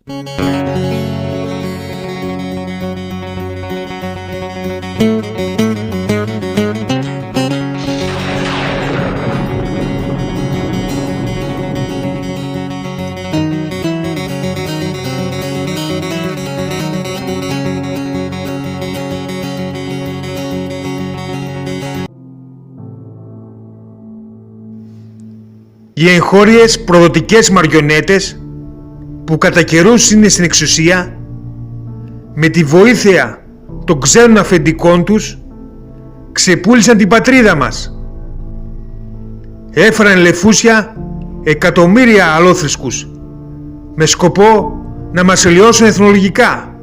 Οι εγχώριες προδοτικές μαριονέτες που κατά καιρούς είναι στην εξουσία, με τη βοήθεια των ξένων αφεντικών τους, ξεπούλησαν την πατρίδα μας. Έφεραν λεφούσια εκατομμύρια αλόθρησκους με σκοπό να μας ελιώσουν εθνολογικά.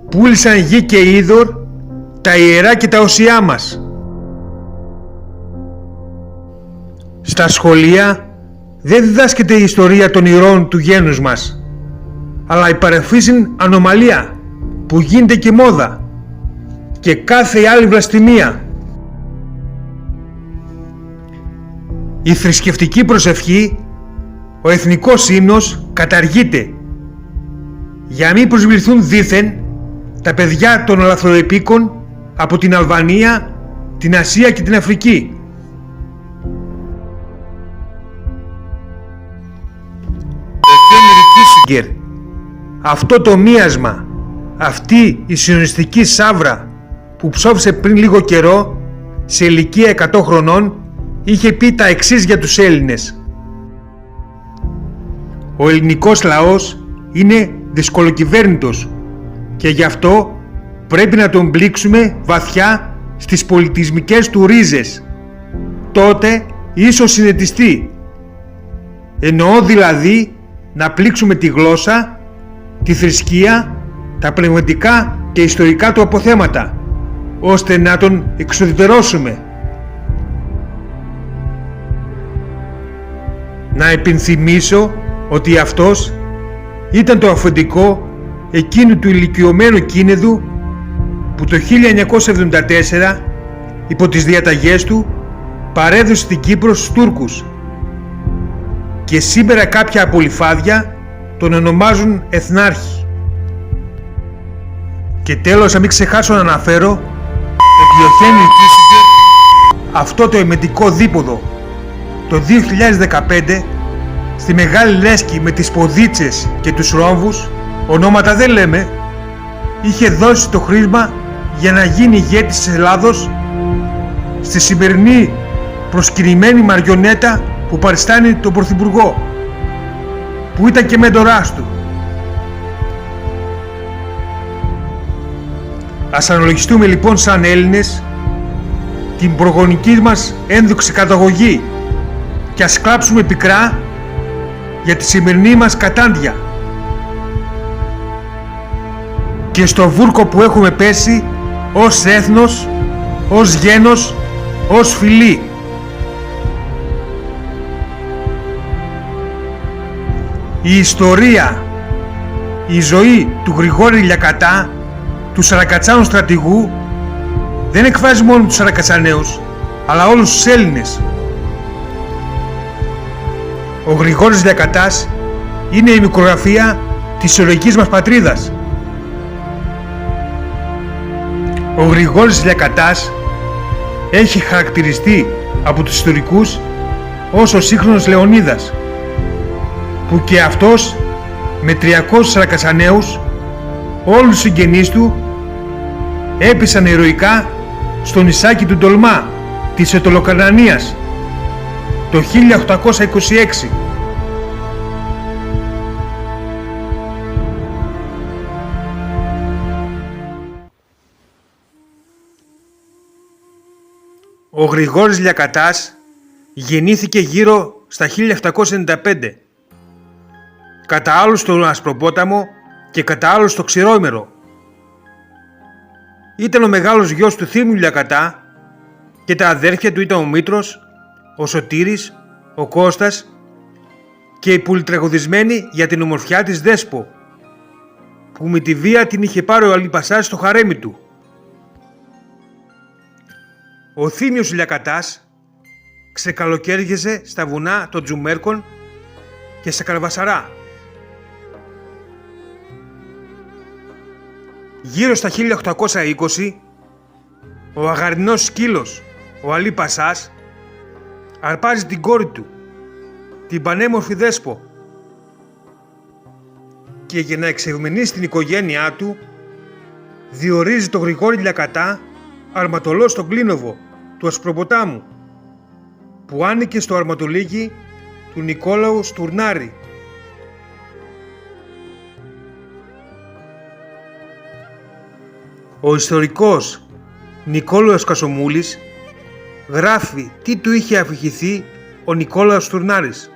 Πούλησαν γη και είδωρ, τα ιερά και τα οσιά μας. Στα σχολεία δεν διδάσκεται η ιστορία των ηρώων του γένους μας, αλλά η παρεμφύσιν ανομαλία που γίνεται και μόδα και κάθε άλλη βλαστημία. Η θρησκευτική προσευχή, ο εθνικός ύμνος καταργείται για να μην προσβληθούν δήθεν τα παιδιά των λαθροεπίκων από την Αλβανία, την Ασία και την Αφρική. Αυτό το μίασμα, αυτή η σιωνιστική σαύρα που ψόφισε πριν λίγο καιρό σε ηλικία 100 χρονών, είχε πει τα εξής για τους Έλληνες. Ο ελληνικός λαός είναι δυσκολοκυβέρνητος και γι' αυτό πρέπει να τον πλήξουμε βαθιά στις πολιτισμικές του ρίζες. Τότε ίσως συνετιστεί. Εννοώ δηλαδή να πλήξουμε τη γλώσσα, τη θρησκεία, τα πνευματικά και ιστορικά του αποθέματα, ώστε να τον εξουδετερώσουμε. Να υπενθυμίσω ότι αυτός ήταν το αφεντικό εκείνου του ηλικιωμένου Κίνεδου που το 1974 υπό τις διαταγές του παρέδωσε την Κύπρο στους Τούρκους και σήμερα κάποια απολυφάδια τον ονομάζουν Εθνάρχη. Και τέλος, να μην ξεχάσω να αναφέρω ότι ο Χένρι Κίσινγκερ αυτό το εμετικό δίποδο το 2015 στη Μεγάλη Λέσχη με τις ποδίτσες και τους ρόμβους, ονόματα δεν λέμε, είχε δώσει το χρήσμα για να γίνει ηγέτης της Ελλάδος στη σημερινή προσκυνημένη μαριονέτα που παριστάνει τον Πρωθυπουργό, που ήταν και μέντοράς του. Ας αναλογιστούμε λοιπόν σαν Έλληνες την προγονική μας ένδοξη καταγωγή και ας κλάψουμε πικρά για τη σημερινή μας κατάντια και στο βούρκο που έχουμε πέσει ως έθνος, ως γένος, ως φυλή. Η ιστορία, η ζωή του Γρηγόρη Λιακατά, του Σαρακατσάνου στρατηγού, δεν εκφράζει μόνο τους Σαρακατσαναίους, αλλά όλους τους Έλληνες. Ο Γρηγόρης Λιακατάς είναι η μικρογραφία της ιστορικής μας πατρίδας. Ο Γρηγόρης Λιακατάς έχει χαρακτηριστεί από τους ιστορικούς ως ο σύγχρονος Λεωνίδας, που και αυτός με 300 Σαρακατσαναίους, όλους τους συγγενείς του, έπεσαν ηρωικά στο νησάκι του Ντολμά της Ετωλοκαρνανίας το 1826. Ο Γρηγόρης Λιακατάς γεννήθηκε γύρω στα 1795, κατά άλλους στον Ασπροπόταμο και κατά άλλους στο Ξηρόμερο. Ήταν ο μεγάλος γιος του Θήμιου Λιακατά και τα αδέρφια του ήταν ο Μήτρος, ο Σωτήρης, ο Κώστας και η πολυτραγωδισμένη για την ομορφιά της Δέσπο, που με τη βία την είχε πάρει ο Αλιπασάς στο χαρέμι του. Ο Θήμιος Λιακατάς ξεκαλοκαίριζε στα βουνά των Τζουμέρκων και στα Καλβασαρά. Γύρω στα 1820, ο αγαρινός σκύλος, ο Αλή Πασάς, αρπάζει την κόρη του, την πανέμορφη Δέσπο, και για να εξευμενήσει την οικογένειά του, διορίζει τον Γρηγόρη Λιακατά αρματολό στον Κλίνοβο του Ασπροποτάμου, που άνοικε στο αρματολίκι του Νικόλαου Στουρνάρη. Ο ιστορικός Νικόλαος Κασομούλης γράφει τι του είχε αφηγηθεί ο Νικόλαος Στουρνάρης.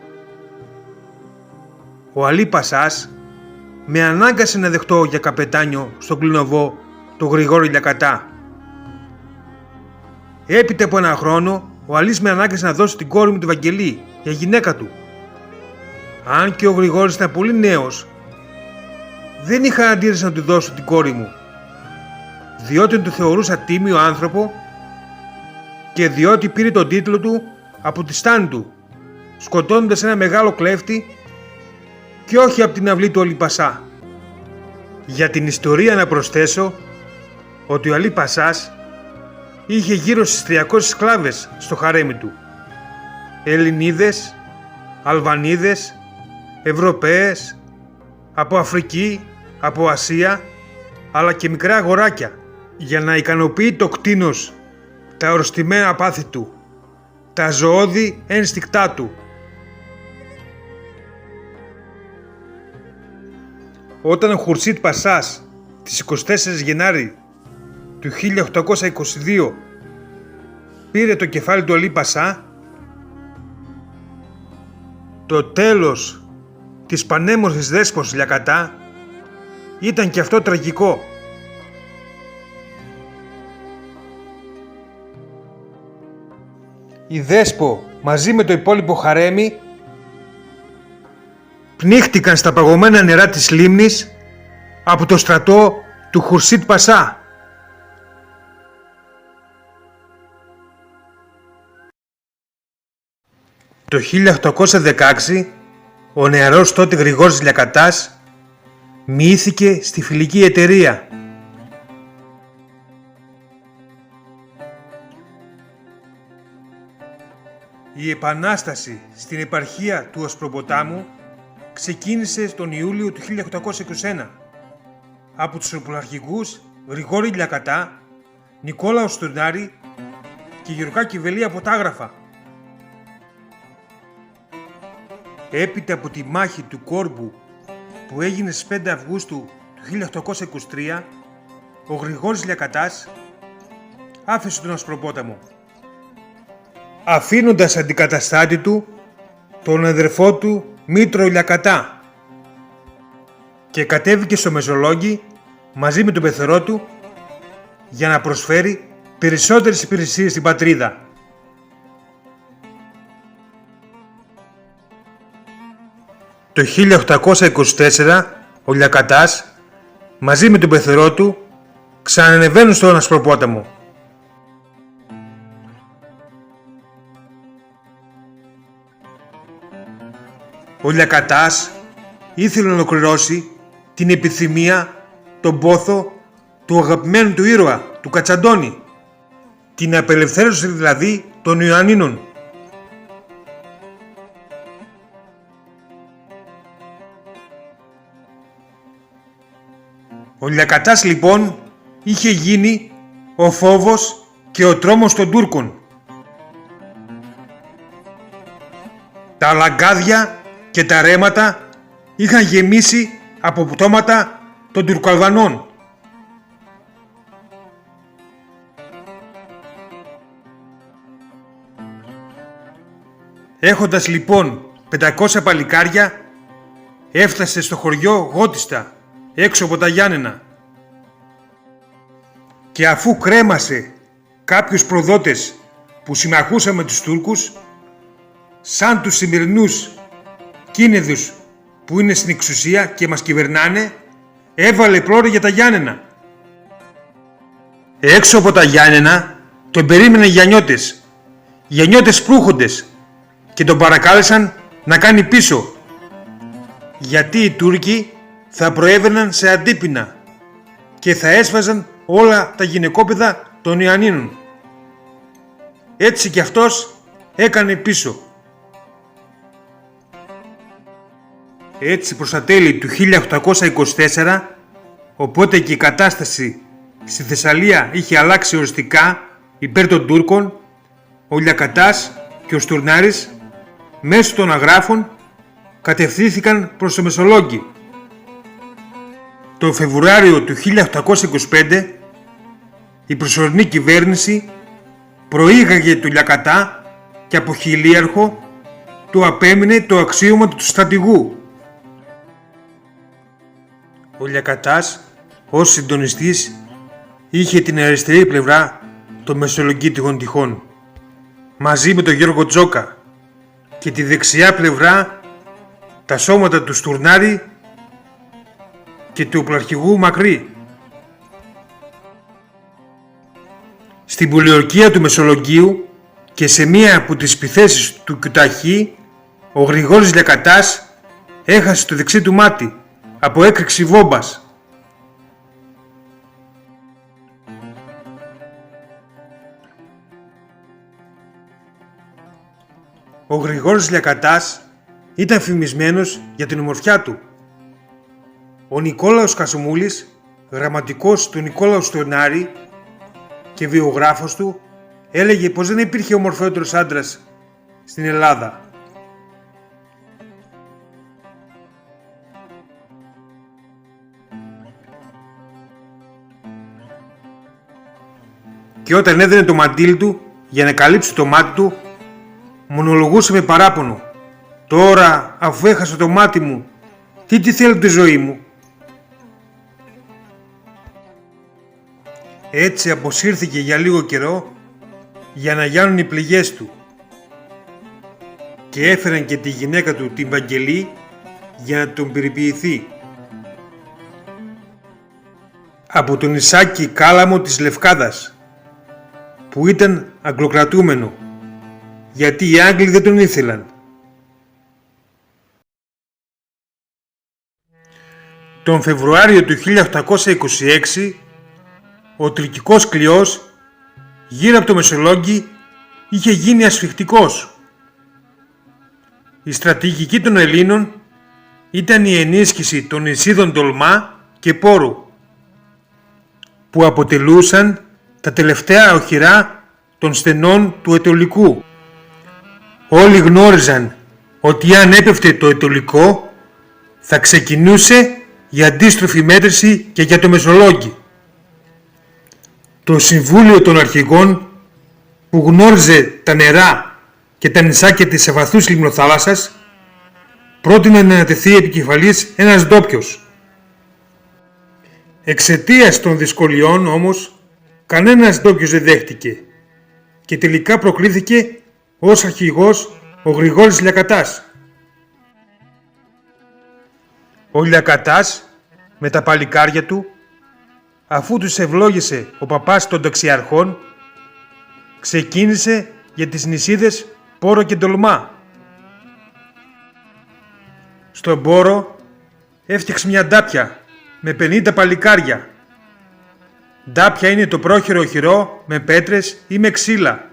Ο Αλή Πασάς με ανάγκασε να δεχτώ για καπετάνιο στον Κλινοβό τον Γρηγόρη Λιακατά. Έπειτα από ένα χρόνο, ο Αλής με ανάγκασε να δώσει την κόρη μου τη Βαγγελή για γυναίκα του. Αν και ο Γρηγόρης ήταν πολύ νέος, δεν είχα αντίρρηση να του δώσω την κόρη μου, διότι του θεωρούσα τίμιο άνθρωπο και διότι πήρε τον τίτλο του από τη στάνη του, σκοτώνοντας ένα μεγάλο κλέφτη και όχι από την αυλή του Αλή Πασά. Για την ιστορία να προσθέσω ότι ο Αλή Πασάς είχε γύρω στις 300 σκλάβες στο χαρέμι του. Ελληνίδες, Αλβανίδες, Ευρωπαίες, από Αφρική, από Ασία, αλλά και μικρά αγοράκια, για να ικανοποιεί το κτήνος τα αρρωστημένα πάθη του, τα ζωώδη ένστικτά του. Όταν ο Χουρσίτ Πασάς τις 24 Γενάρη του 1822 πήρε το κεφάλι του Αλή Πασά, το τέλος της πανέμορφης Δέσπος Λιακατά ήταν και αυτό τραγικό. Η Δέσπο μαζί με το υπόλοιπο χαρέμι πνίχτηκαν στα παγωμένα νερά της λίμνης από το στρατό του Χουρσίτ Πασά. Το 1816 ο νεαρός τότε Γρηγόρης Λιακατάς μοιήθηκε στη φιλική εταιρεία. Η επανάσταση στην επαρχία του Ασπροποτάμου ξεκίνησε τον Ιούλιο του 1821 από τους οπλαρχηγούς Γρηγόρη Λιακατά, Νικόλαο Στουρνάρη και Γεωργάκη Βελή από Τάγραφα. Έπειτα από τη μάχη του Κόρμπου που έγινε στις 5 Αυγούστου του 1823, ο Γρηγόρης Λιακατάς άφησε τον Ασπροπόταμο, αφήνοντας αντικαταστάτη του τον αδερφό του Μήτρο Λιακατά, και κατέβηκε στο Μεσολόγγι μαζί με τον πεθερό του για να προσφέρει περισσότερες υπηρεσίες στην πατρίδα. Το 1824 ο Λιακατάς μαζί με τον πεθερό του ξανανεβαίνουν στον Ασπροπόταμο. Ο Λιακατάς ήθελε να ολοκληρώσει την επιθυμία, τον πόθο του αγαπημένου του ήρωα, του Κατσαντώνη, την απελευθέρωση δηλαδή των Ιωαννίνων. Ο Λιακατάς λοιπόν είχε γίνει ο φόβος και ο τρόμος των Τούρκων. Τα λαγκάδια και τα ρέματα είχαν γεμίσει από πτώματα των Τουρκοαλβανών. Έχοντας λοιπόν 500 παλικάρια, έφτασε στο χωριό Γότιστα, έξω από τα Γιάννενα, και αφού κρέμασε κάποιους προδότες που συμμαχούσαν με τους Τούρκους, σαν τους σημερινούς κίνεδους που είναι στην εξουσία και μας κυβερνάνε, έβαλε πλώρη για τα Γιάννενα. Έξω από τα Γιάννενα τον περίμενε γενιώτες προύχοντες, και τον παρακάλεσαν να κάνει πίσω, γιατί οι Τούρκοι θα προέβαιναν σε αντίπεινα και θα έσβαζαν όλα τα γυναικόπαιδα των Ιωαννίνων. Έτσι κι αυτός έκανε πίσω. Έτσι προς τα τέλη του 1824, οπότε και η κατάσταση στη Θεσσαλία είχε αλλάξει οριστικά υπέρ των Τούρκων, ο Λιακατάς και ο Στουρνάρης μέσω των αγράφων κατευθύνθηκαν προς το Μεσολόγγι. Το Φεβρουάριο του 1825 η προσωρινή κυβέρνηση προήγαγε του Λιακατά και από χιλίαρχο του απέμεινε το αξίωμα του στρατηγού. Ο Λιακατάς ως συντονιστής είχε την αριστερή πλευρά των μεσολογγίτικων τυχών μαζί με τον Γιώργο Τζόκα και τη δεξιά πλευρά τα σώματα του Στουρνάρη και του οπλαρχηγού Μακρύ. Στην πολιορκία του Μεσολογγίου και σε μία από τις επιθέσεις του Κιουταχή, ο Γρηγόρης Λιακατάς έχασε το δεξί του μάτι από έκρηξη βόμβας. Ο Γρηγόρης Λιακατάς ήταν φημισμένος για την ομορφιά του. Ο Νικόλαος Κασομούλης, γραμματικός του Νικόλαου Στουρνάρη και βιογράφος του, έλεγε πως δεν υπήρχε ομορφότερος άντρας στην Ελλάδα. Και όταν έδαινε το μαντίλι του για να καλύψει το μάτι του, μονολογούσε με παράπονο. «Τώρα, αφού έχασα το μάτι μου, τι θέλω τη ζωή μου?» Έτσι αποσύρθηκε για λίγο καιρό για να γιάνουν οι πληγές του και έφεραν και τη γυναίκα του την Βαγγελή για να τον περιποιηθεί. Από τον Ισάκη Κάλαμο της Λευκάδας, που ήταν αγγλοκρατούμενο, γιατί οι Άγγλοι δεν τον ήθελαν. Τον Φεβρουάριο του 1826, ο τουρκικός κλειός γύρω από το Μεσολόγγι είχε γίνει ασφιχτικός. Η στρατηγική των Ελλήνων ήταν η ενίσχυση των νησίδων Τολμά και Πόρου, που αποτελούσαν τα τελευταία οχυρά των στενών του Αιτωλικού. Όλοι γνώριζαν ότι αν έπεφτε το Αιτωλικό θα ξεκινούσε η αντίστροφη μέτρηση και για το Μεσολόγγι. Το Συμβούλιο των Αρχηγών, που γνώριζε τα νερά και τα νησάκια της ευαθούς λιμνοθάλασσας, πρότεινε να ανατεθεί επικεφαλής ένας ντόπιος. Εξαιτίας των δυσκολιών όμως, κανένας ντόπιος δεν δέχτηκε και τελικά προκλήθηκε ως αρχηγός ο Γρηγόρης Λιακατάς. Ο Λιακατάς με τα παλικάρια του, αφού τους ευλόγησε ο παπάς των ταξιαρχών, ξεκίνησε για τις νησίδες Πόρο και Τολμά. Στον Πόρο έφτιαξε μια ντάπια με 50 παλικάρια. Ντάπια είναι το πρόχειρο οχυρό με πέτρες ή με ξύλα.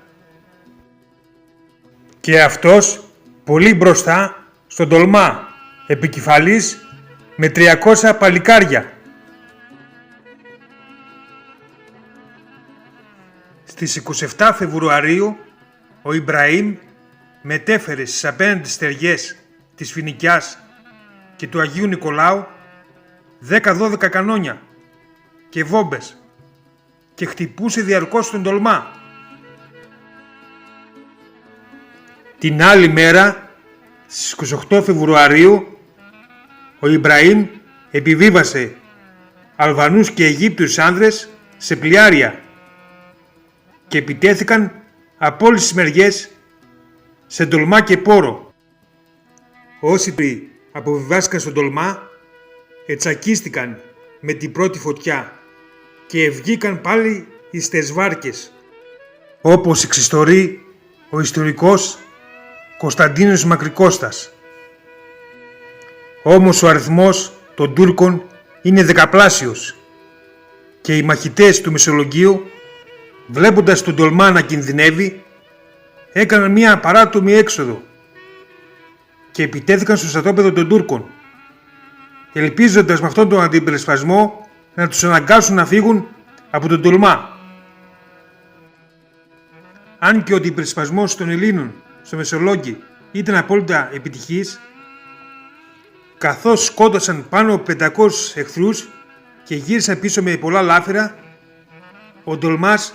Και αυτός πολύ μπροστά στον Τολμά, επικεφαλής με 300 παλικάρια. Στις 27 Φεβρουαρίου ο Ιμπραήμ μετέφερε στις απέναντι στεριές της Φοινικιάς και του Αγίου Νικολάου 10-12 κανόνια και βόμπες και χτυπούσε διαρκώς τον Τολμά. Την άλλη μέρα, στις 28 Φεβρουαρίου, ο Ιμπραήμ επιβίβασε Αλβανούς και Αιγύπτιους άνδρες σε πλοιάρια και επιτέθηκαν από όλες τις μεριές σε Τολμά και Πόρο. Όσοι αποβιβάστηκαν στον Τολμά ετσακίστηκαν με την πρώτη φωτιά και βγήκαν πάλι εις βάρκες, όπως εξιστορεί ο ιστορικός Κωνσταντίνος Μακρικώστας. Όμως ο αριθμός των Τούρκων είναι δεκαπλάσιος και οι μαχητές του Μεσολογγίου, βλέποντας τον Τολμά να κινδυνεύει, έκαναν μια παράτομη έξοδο και επιτέθηκαν στο στρατόπεδο των Τούρκων, ελπίζοντας με αυτόν τον αντιπερισπασμό να τους αναγκάσουν να φύγουν από τον Τολμά. Αν και ο αντιπερισπασμός των Ελλήνων στο Μεσολόγγι ήταν απόλυτα επιτυχής, καθώς σκότωσαν πάνω από 500 εχθρούς και γύρισαν πίσω με πολλά λάφυρα, ο Τολμάς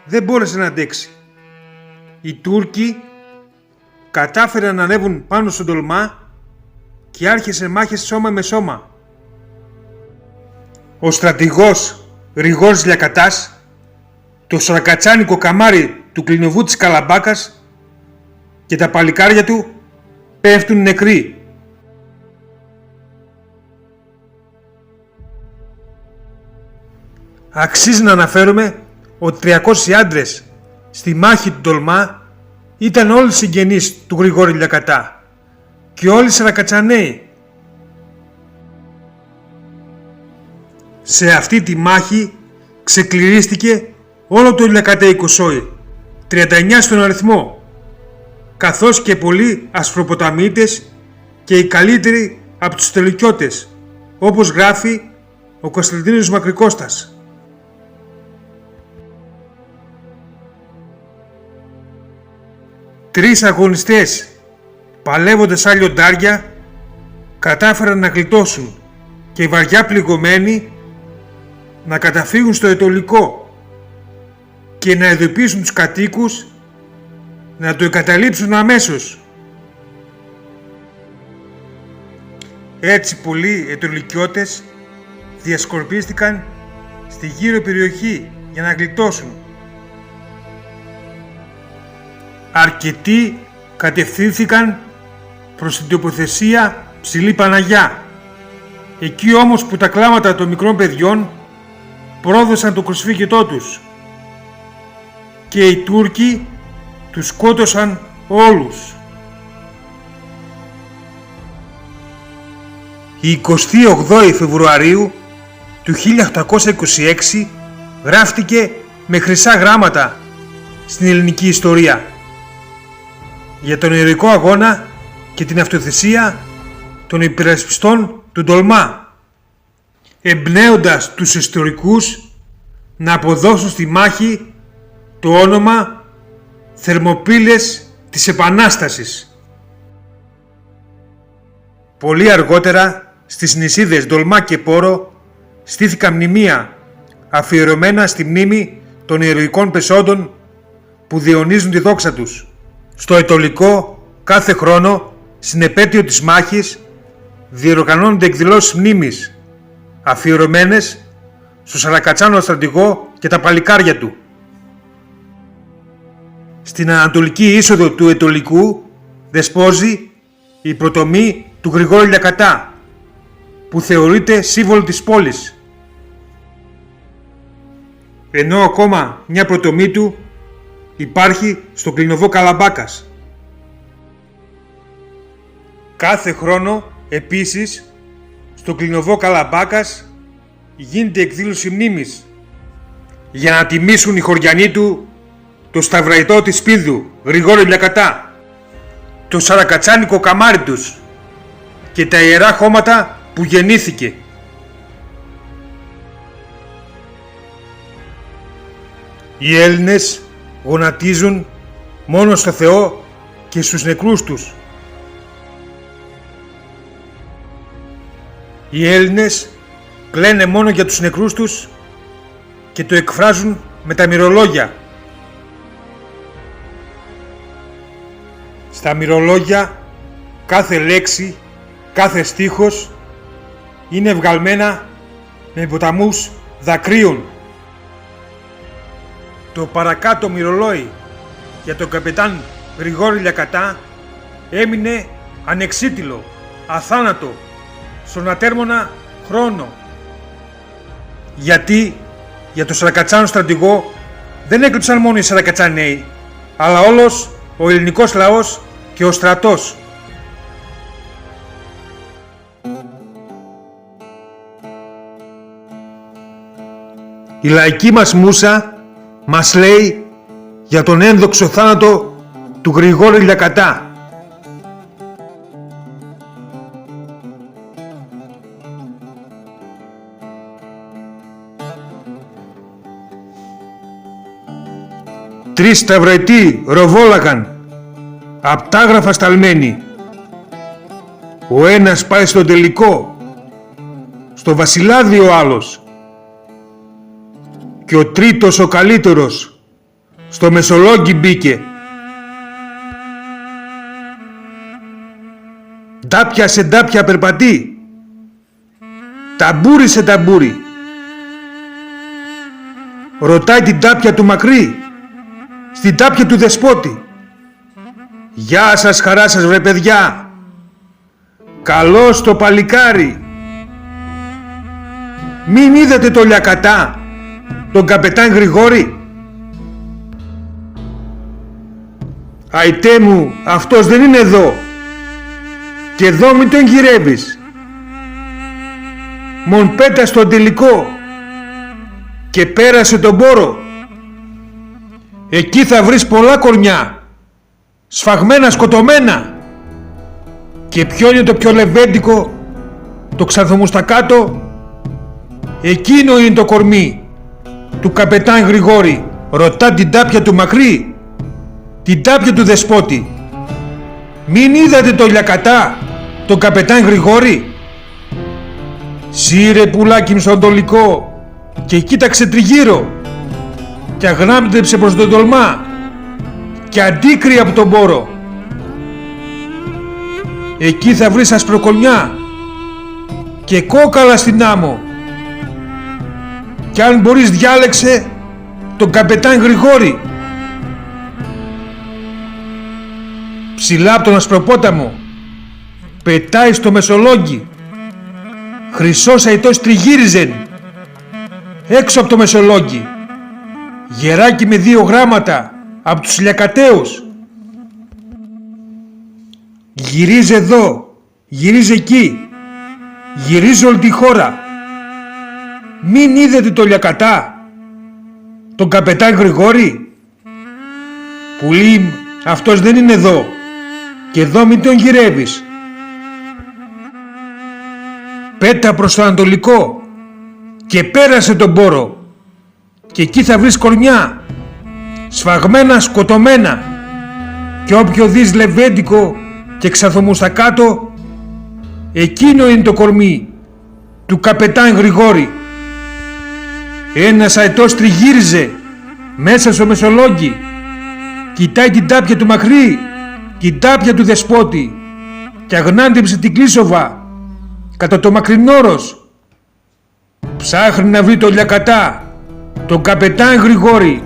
δεν μπόρεσε να αντέξει. Οι Τούρκοι κατάφεραν να ανέβουν πάνω στον Τολμά και άρχισε μάχες σώμα με σώμα. Ο στρατηγός Γρηγόρης Λιακατάς, το σαρακατσάνικο καμάρι του κλινοβού της Καλαμπάκας και τα παλικάρια του πέφτουν νεκροί. Αξίζει να αναφέρουμε ότι 300 άντρες στη μάχη του Τολμά ήταν όλοι συγγενείς του Γρηγόρη Λιακατά και όλοι σαρακατσαναίοι. Σε αυτή τη μάχη ξεκληρίστηκε όλο το Λιακατέικο Σόι, 39 στον αριθμό, καθώς και πολλοί ασπροποταμίτες και οι καλύτεροι από τους τελικιώτες, όπως γράφει ο Κωνσταντίνος Μακρικώστας. Τρεις αγωνιστές, παλεύοντας σαν λιοντάρια, κατάφεραν να γλιτώσουν και βαριά πληγωμένοι να καταφύγουν στο Αιτωλικό και να ειδοποιήσουν τους κατοίκους να το εγκαταλείψουν αμέσως. Έτσι πολλοί Αιτωλικιώτες διασκορπίστηκαν στη γύρω περιοχή για να γλιτώσουν. Αρκετοί κατευθύνθηκαν προς την τοποθεσία Ψηλή Παναγιά, εκεί όμως που τα κλάματα των μικρών παιδιών πρόδωσαν το κρουσφύγετό τους και οι Τούρκοι τους σκότωσαν όλους. Η 28η Φεβρουαρίου του 1826 γράφτηκε με χρυσά γράμματα στην ελληνική ιστορία για τον ηρωικό αγώνα και την αυτοθυσία των υπερασπιστών του Τολμά, εμπνέοντας τους ιστορικούς να αποδώσουν στη μάχη το όνομα Θερμοπύλες της Επανάστασης. Πολύ αργότερα στις νησίδες Ντολμά και Πόρο στήθηκαν μνημεία αφιερωμένα στη μνήμη των ηρωικών πεσόντων που διονύζουν τη δόξα τους. Στο Αιτωλικό κάθε χρόνο στην επέτειο της μάχης διοργανώνονται εκδηλώσεις μνήμης αφιερωμένες στο Σαρακατσάνο στρατηγό και τα παλικάρια του. Στην ανατολική είσοδο του Αιτωλικού δεσπόζει η προτομή του Γρηγόρη Λιακατά, που θεωρείται σύμβολο της πόλης, ενώ ακόμα μια προτομή του υπάρχει στο κλινοβό Καλαμπάκας. Κάθε χρόνο επίσης στο κλινοβό Καλαμπάκας γίνεται εκδήλωση μνήμης για να τιμήσουν οι χωριανοί του το σταυραϊτό της Πύλου Γρηγόρη Λιακατά, το σαρακατσάνικο καμάρι τους και τα ιερά χώματα που γεννήθηκε. Οι Έλληνες γονατίζουν μόνο στο Θεό και στους νεκρούς τους. Οι Έλληνες κλαίνε μόνο για τους νεκρούς τους και το εκφράζουν με τα μυρολόγια. Στα μυρολόγια κάθε λέξη, κάθε στίχος είναι βγαλμένα με ποταμούς δακρύων. Το παρακάτω μυρολόι για τον καπετάν Γρηγόρη Λιακατά έμεινε ανεξίτηλο, αθάνατο, στον ατέρμονα χρόνο. Γιατί για τον Σαρακατσάνο στρατηγό δεν έκλειψαν μόνο οι Σαρακατσαναίοι, αλλά όλος ο ελληνικός λαός και ο στρατός. η λαϊκή μας μούσα μας λέει για τον ένδοξο θάνατο του Γρηγόρη Λιακατά. Τρεις σταυροετοί ροβόλαγαν, απ' τ' άγραφα σταλμένοι. Ο ένας πάει στο τελικό, στο Βασιλάδι ο άλλος, και ο τρίτος ο καλύτερος στο Μεσολόγγι μπήκε. Ντάπια σε ντάπια περπατεί, ταμπούρι σε ταμπούρι. Ρωτάει την τάπια του μακρύ στην τάπια του δεσπότη. «Γεια σας, χαρά σας βρε παιδιά, καλώς το παλικάρι. Μην είδατε το Λιακατά, τον καπετάν Γρηγόρη?» «Αϊτέ μου, αυτός δεν είναι εδώ, και εδώ μην τον γυρεύεις. Μον πέτα στον τελικό και πέρασε τον πόρο. Εκεί θα βρεις πολλά κορμιά, σφαγμένα σκοτωμένα. Και ποιο είναι το πιο λεβέντικο, το ξανθομουστακάτο? Εκείνο είναι το κορμί του καπετάν Γρηγόρη», ρωτά την τάπια του μακρύ, την τάπια του δεσπότη. «Μην είδατε το Λιακατά, τον καπετάν Γρηγόρη?» «Σύρε πουλάκι μου στον τολικό και κοίταξε τριγύρω και αγνάμπτεψε προς τον τολμά και αντίκρυ από τον πόρο. Εκεί θα βρεις ασπροκονιά και κόκαλα στην άμμο. Κι αν μπορείς διάλεξε τον καπετάν Γρηγόρη». Ψηλά από τον Ασπροπόταμο πετάει στο Μεσολόγγι, χρυσός αητός τριγύριζεν έξω από το Μεσολόγγι, γεράκι με 2 γράμματα από τους Λιακαταίους. Γυρίζει εδώ, γυρίζει εκεί, γυρίζει όλη τη χώρα. Μην είδατε το Λιακατά, τον καπετάν Γρηγόρη? «Πουλί, αυτός δεν είναι εδώ, και εδώ μην τον γυρεύεις. Πέτα προς το ανατολικό και πέρασε τον πόρο, και εκεί θα βρεις κορμιά, σφαγμένα σκοτωμένα. Και όποιο δεις λεβέντικο και ξανθομουστακάτο, εκείνο είναι το κορμί του καπετάν Γρηγόρη». Ένας αετός τριγύριζε μέσα στο Μεσολόγγι, κοιτάει την τάπια του μακρύ, την τάπια του δεσπότη, και αγνάντεψε την Κλίσοβα κατά το μακρινόρος. Ψάχνει να βρει το Λιακατά, τον καπετάν Γρηγόρη,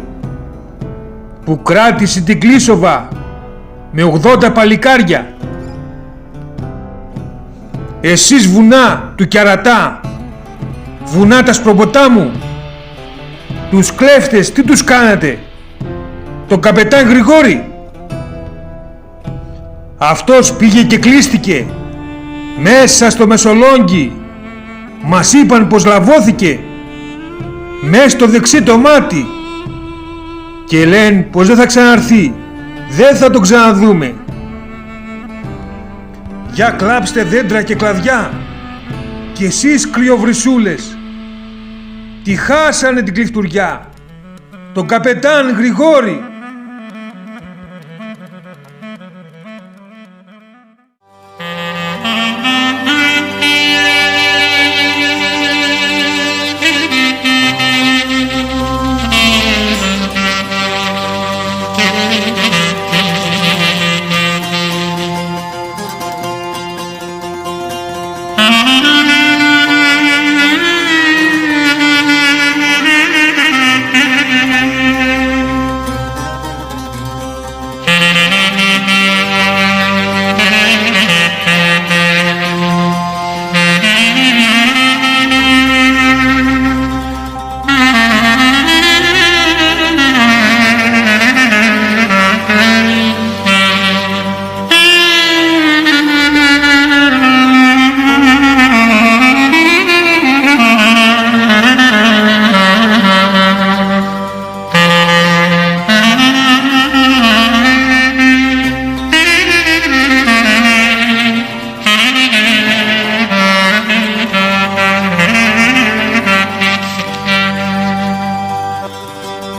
που κράτησε την Κλίσοβα με 80 παλικάρια. Εσείς βουνά του Κιαρατά, βουνά τα Ασπροποτάμου, τους κλέφτες τι τους κάνατε, τον καπετάν Γρηγόρη? Αυτός πήγε και κλείστηκε μέσα στο Μεσολόγγι. Μας είπαν πως λαβώθηκε μες στο δεξί το μάτι, και λένε πως δεν θα ξαναρθεί, δεν θα τον ξαναδούμε. Για κλάψτε δέντρα και κλαδιά, κι εσείς κρυοβρυσούλες, τη χάσανε την κλειφτουριά, τον καπετάν Γρηγόρη.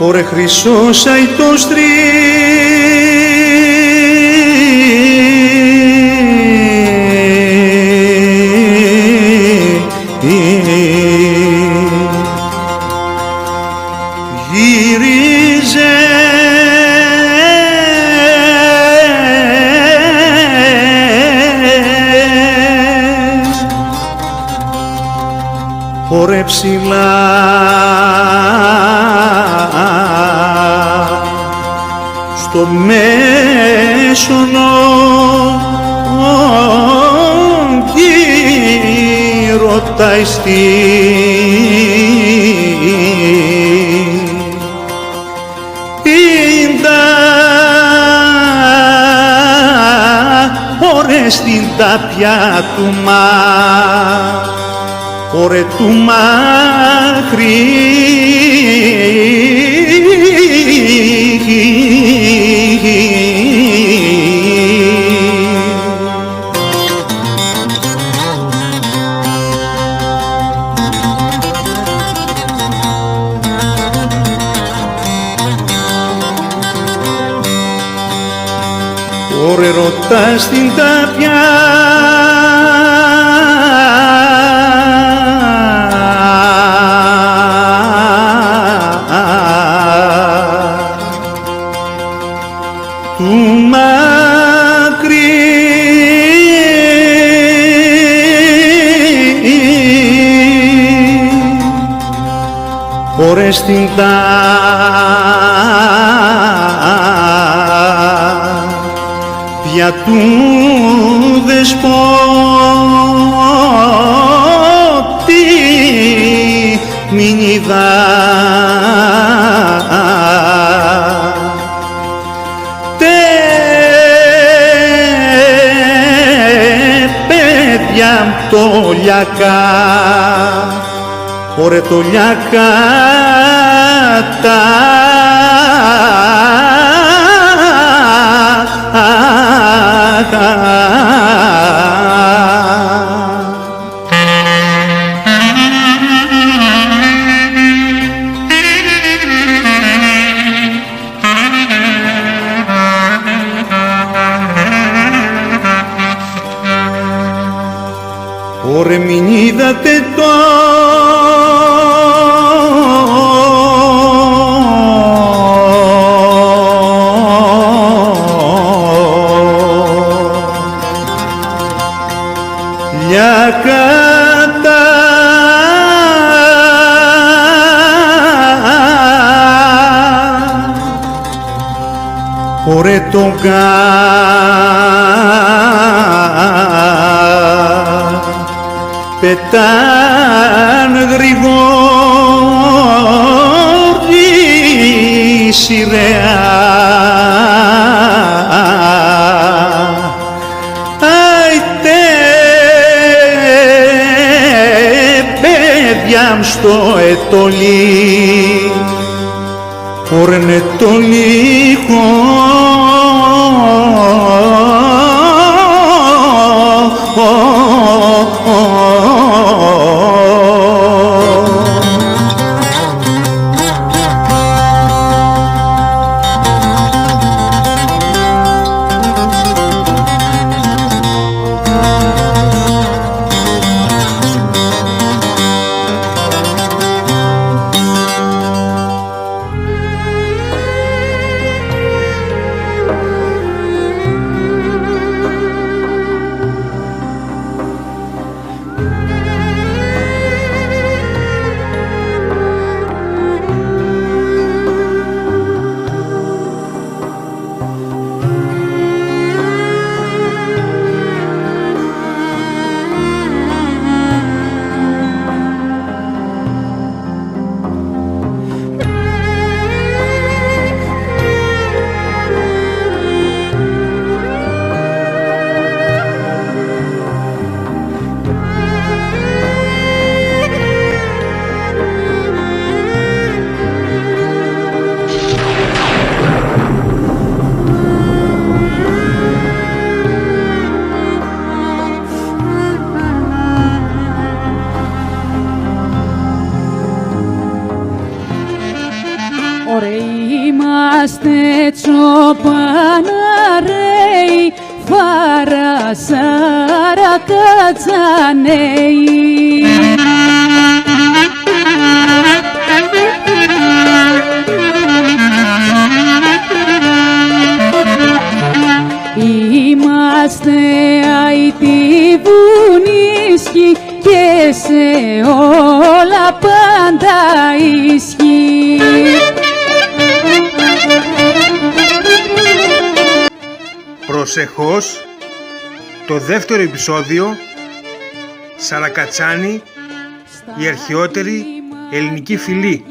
Ωρε χρυσός αητός γύριζε ωρε ψηλά στο μέσονο γύρω τα ιστή ωρε στην τάπια του ωρε του μάχρη ωρε ρωτάς την τάπια του μακρύ ωρε στην τάπια του δεσπότη μην είδα παιδιά το λιακά ωρε το λιακά τα ωρε μην είδατε το λιακάτα ωρε το πετάν γρηγόρη σειραία άιτε παιδιά στο ετολί ωρε ετολίχο Ωραία είμαστε τσοπαναρέοι, φαρασάρα κατσανέοι. Είμαστε αητοί βουνίσχοι και σε όλα πάντα ισχύει. Προσεχώς, το δεύτερο επεισόδιο, Σαρακατσάνη, η αρχαιότερη ελληνική φυλή.